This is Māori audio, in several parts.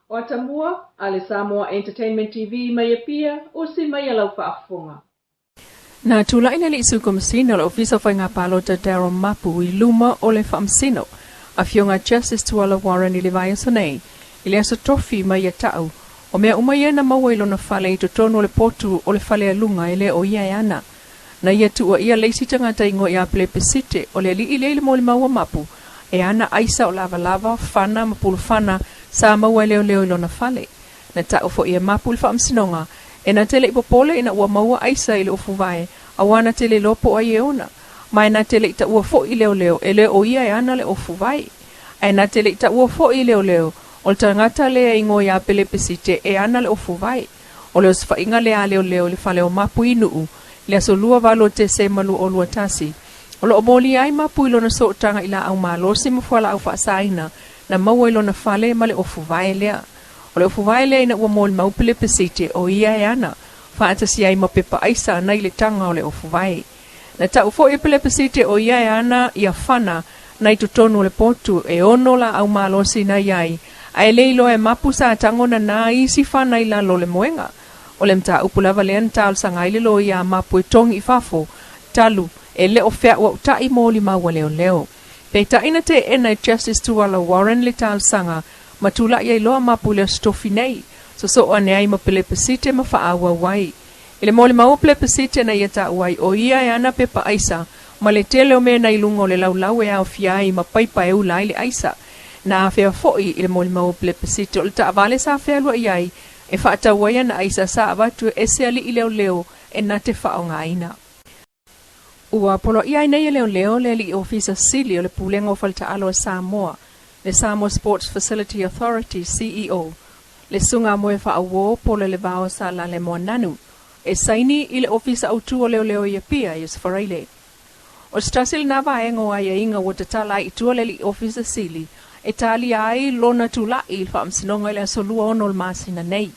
O Tamua, ale Samoa Entertainment TV mai pia o si mai lau whaafonga. Na tula ina li isu komisina le ofisa whai ngā palota Darren Mapu I luma o le whaamsino. A fionga Justice Tuala Warren I le vai Sene. I le aso tofi mai a tau. O mea umai na maua ilo na whale I totono le potu o le whale alunga ele o ia e ana. Na ia tua ia leisi tangata ingo ia pele pesite o le li I le mo le maua mapu. E ana aisa o lava lava, whana, mapulu whana, sa maua leo leo ilo na whale. Na tau fo ia mapu le whaamsinonga. E na tele ipopole ina ua maua aisa ile ufuvae, awana tele lopo ai eona. Mai na tele ita ua fo I leo leo, ele o ia e ana le ufuvae. E na tele ita ua fo I leo leo, o le tangata lea ingo ia pele pesite e ana le ufuvae. O leo sifa inga lea leo leo le fale o mapu inuu, lea so lua valo te se malu o lua tasi. O lo omoli ai mapu ilo na so tanga ila au malo si mfuala au faasaina, na maua ilo na fale ma le ufuvae lea. O le ufuvae lea ina ua moli maupele pesite o ia e ana, faatasi ai mapepa aisa na ile tanga o le ufuvae. Na tau fo I pele pesite o ia e ana ia whana na I tutonu le potu e ono la au malo si na iai, ai leilo e mapu sa tangona na isi whana ila lo le moenga. O le mta upulava lean tal sanga ile lo ia mapu e tongi I fafo, talu, e leo fea ua utai moli maua leo leo. Peita ina te ena Justice Tuala Warren le tal sanga, matula ia iloa mapu le stofi nei, so ane ai ma pele pesite ma faawa wai. Ile moli mau pele pesite na ia ta wai o ia e ana pepa aisa, ma le tele o mea na ilungo le laulau e au fiai ma paipa e ula ile aisa. Na afea foi ile moli mau pele pesite o le ta avale sa afea lua iai, e faata waya na aisa sa avatu e se ali ileo leo e na te fao ngaina. Ua polo iai nei leo leo le li ofisa sili o le pulenga o falta alo Samoa, le Samoa Sports Facility Authority CEO, le sunga moe fa awo polo le vao sa la le moananu, e saini ile ofisa autu o leo leo ia pia is faraile. O strasil na vaengo ai inga o tatala I tua le li ofisa sili, e tali ai lona tula il fa amsinonga ile solua ono masina nei.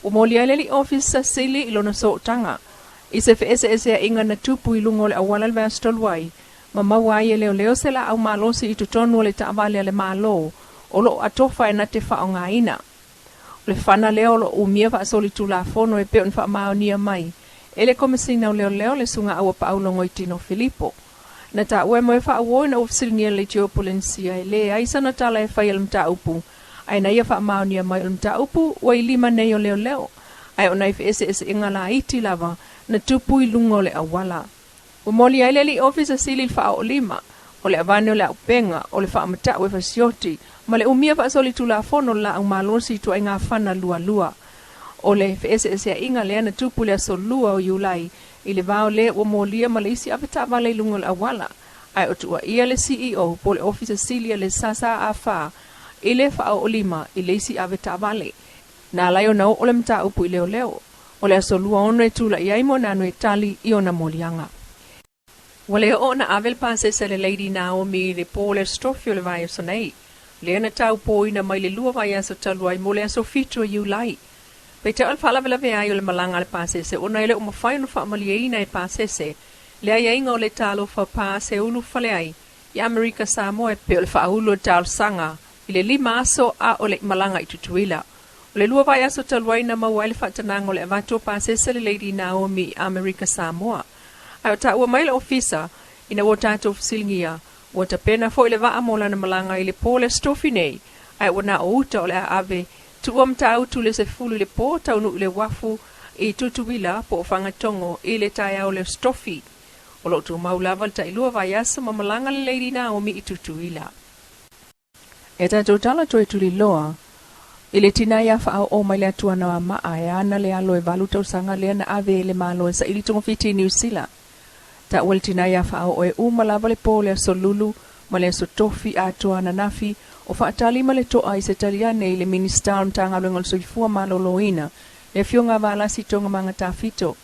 Umoli ai li ofisa sili ilona so tanga, Ise ese inga na tupu ilungo le awala le vastolwai, ma mawai leo leo se la au malosi I tutonu le taavale le malo, o lo atofa e na te whao ngaina. Le whana leo lo umia wa soli tu la fono e peon wha maonia mai, ele komisina leo leo le sunga awa paulongo I Tino Filippo. Na ta ue moe wha awo na ufsilnia le geopolensia e le aisa na tala e whai mta upu, ai na ia wha maonia mai mta upu, wa I lima neo leo leo, ai o naif ese inga la iti lava, na tupu ilungo le awala. Umoli ai li ofisa sili il faa o lima, o le avane o le aupenga, o le faa mata ue fasioti, ma le umia faa soli tu la fono la au malosi tu ai ngā whana lua lua. O le FSS inga lea na tupu le aso lua o yulai, I le vao le umolia ma le isi apeta vale ilungo le awala. Ai o tua ia le CEO, po le ofisa sili le sasa a faa, I le faa o lima, I le isi apeta vale. Na lai o nao o le mta upu I leo leo. O le aso lua ono e tula iai mo nanu e tali I ona molianga. Wale o na avel pase se le Lady Naomi le po le strofio le vai aso nei. Le na tau po ina mai le lua vai aso taluai mo le aso fito I ulai. Pe te alfala vela vea I o le malanga le pase se ona ele o mawhai no wha amalieina e pase se. Le ai inga o le talo wha pase ulu fale ai. I Amerika Samoa e pe o le wha ulu tal sanga. I le lima aso a o le malanga I tutuila. Le lua vai aso taluai na mawai le whatanango le avato pase se le Lady Naomi Amerika Samoa. Ai o ta ua mai le ofisa, ina o tato fisilingia, o ta pena fo ile vaa mola na malanga ile po le stofi nei, ai o na o uta o le ave, tu o mta autu le se fulu le po taunu ile wafu, I tutuwila po o whangatongo ile tai au le stofi. O lo tu maulawa ta ilua vai aso ma malanga le Lady Naomi I tutuwila. E tato tala toi tuli loa, Ile tina ia wha o mai le atua na wa maa e ana le alo e valuta usanga le ana ave le malo e sa ili tongo fiti New Zealand. Ta ua le tina ia wha o e umalawa le po le aso lulu, ma le aso tofi atua na nafi, o wha atali ma le toa I se taliane I le minister mtanga lwenga le soifua malo loina, le fionga vala si tonga manga ta fito.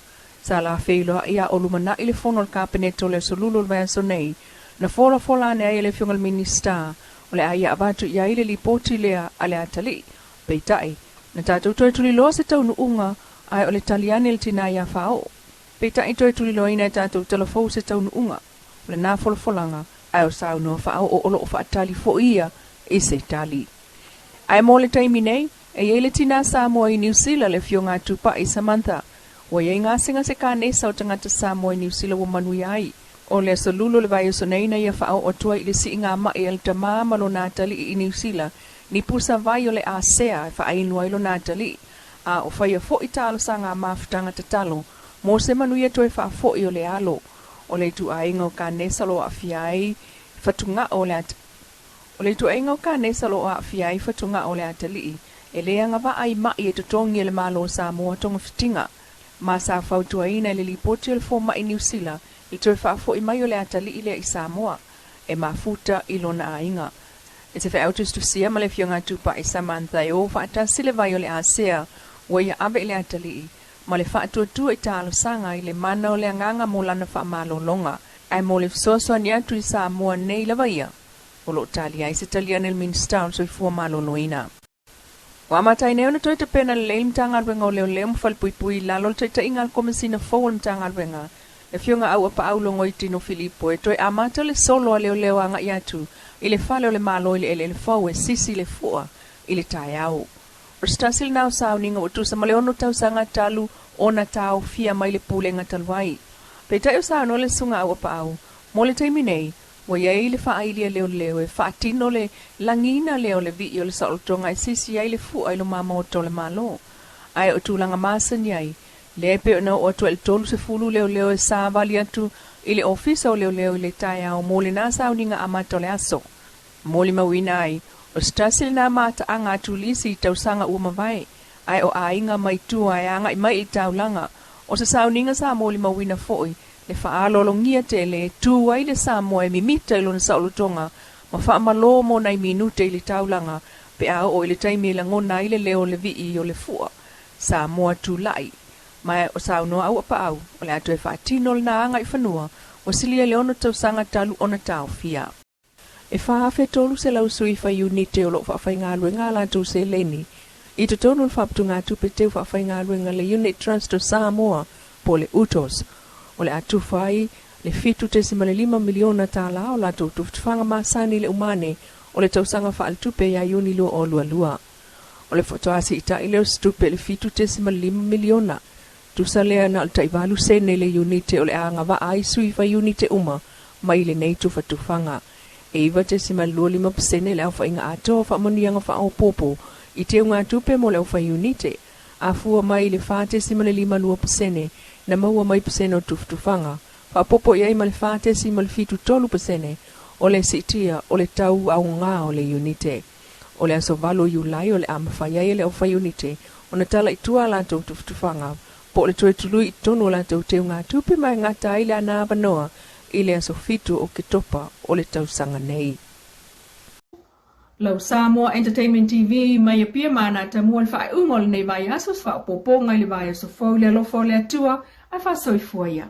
Sa la feilo ia o lumana I le fono le kapeneto le aso lulu le vai aso nei, na fola ne ai le fionga le minister, o le aia avatu ia ile li poti lea ale atali. Peitai, na tātou toi tuli loa se tau nuunga, ai o le taliane le tina ia whao. Peitai toi tuli loa ina tātou telefou se tau nuunga, o le nā folanga, ai o sau no whao o olo o whaatali fo ia, I se tali. Ai mo le taimi nei, e ele tina Samoa i New Zealand le fionga tupa i Samantha. Wa ye ngā singa se ka nesa o tangata Samoa i New Zealand wa manui ai. O le asalulu le vai so nei na ia whao o tua i le si ngā mai el tamā malo nātali i New Zealand. Ni pusa vai o le ASEA e whainua ilo nātali. A o whaia fo i talo sa ngā mafutanga tatalo. Mo se manui atoe wha fo i o le alo. O le tu ainga o ka nesa lo a fiai fatunga o le at. O le tu ainga o ka nesa lo a fiai fatunga o le atali. E le anga va ai mai e tutongi e le malo Samoa tonga fitinga. Ma sa fautua ina le lipoti o le foma i New Zealand. I toi whaafo i mai o le atali i le i Samoa. E mafuta i lona ainga. E te whaautus tu sia ma le fionga tupa i Samantha e o whaatasi le vai o le ASEA. Wa ia ave i le atali i. Ma le whaatua i talo sanga i le mana o le anganga mo lana wha malo longa. Ai mo le fisosoa ni atu i Samoa nei la vaia. O lo tali ai se tali anel minsta o soi fua malo noina. Wa matai neo na toi te pena le leim tanga alwenga o leo leo mwhal pui pui lalo le toi ta inga alkomesina fo le tanga alwenga. Le fionga au apa au longo i tino Filipo e toi amata le solo a leo leo anga i atu. I le fale o le malo i le ele le fau e sisi le fua i le tai au. O stasil nao sao ninga o tusa ma le ono tau sanga talu o na tau fia mai le pule nga talwai. Pe tai o sao no le sunga au apa au. Mo le taimi nei, wa iei le faa ilia leo leo e faa tino le langina leo le vi o le saolotonga e sisi ai le fua i lo mama o tole malo. Ai o tūlanga masan iai. Le pe o na o atu el tolu se fulu leo leo e sa vali atu i le ofisa o leo leo i le tai au mo le nasa au ninga amata o le aso. Mo le mawina ai, o stasil na mata anga atu lisi i tausanga ua mawai. Ai o ainga mai tua e anga i mai i taulanga. O se sau ninga sa mo le mawina foi, le whaalolongia te le tua i le Samoa e mimita i lona saolotonga, ma wha malo mo nai minute i le taulanga, pe a o i le taimi la ngona i le leo le vi o le fua. Samoa tu lai. Mai o sau noa au apa au, o le atu e whaatino le na anga i whanua, o silia le ono tausanga talu ona tau fia. E whaafe tolu se lau sui whai unite o lo whawhai ngā lue ngā lātou se leni. I te tonu le whaptu ngā tupe teu whawhai ngā lue ngā le Unit Trust o Samoa po le utos. O le atu whai le fitu te simalelima miliona tā la o lātou tuftwhanga masani le umane o le tausanga whaal tupe ya yuni lua o lua lua. O le fotoasi ita i leo stupe le fitu te simalelima miliona. Tusa lea na alta iwalu Sene le unite o le anga wa ai sui whai unite uma mai le nei tufatufanga. E iwa te simalua 5% le au wha inga ato wha manianga wha au popo i te unga tupe mo le au whai unite. A fua mai le whate simale 5% na maua mai pasene o tuftufanga. Wha popo iai ma le whate simale fitu 12% o le sitia o le tau au ngā o le unite. O le aso valo Julai o le ama whaiai le au whai unite o na tala i tua lato tuftufanga. Po le toe tului i tono lato te unga tupe mai ngata i le ana vanoa i le aso fitu o ke topa o le tausanga nei. Lau Samoa Entertainment TV mai a pia mana ta mua le whae ungol nei vai asos wha popo ngai le vai aso fau le alofa le atua ai wha soifua ia.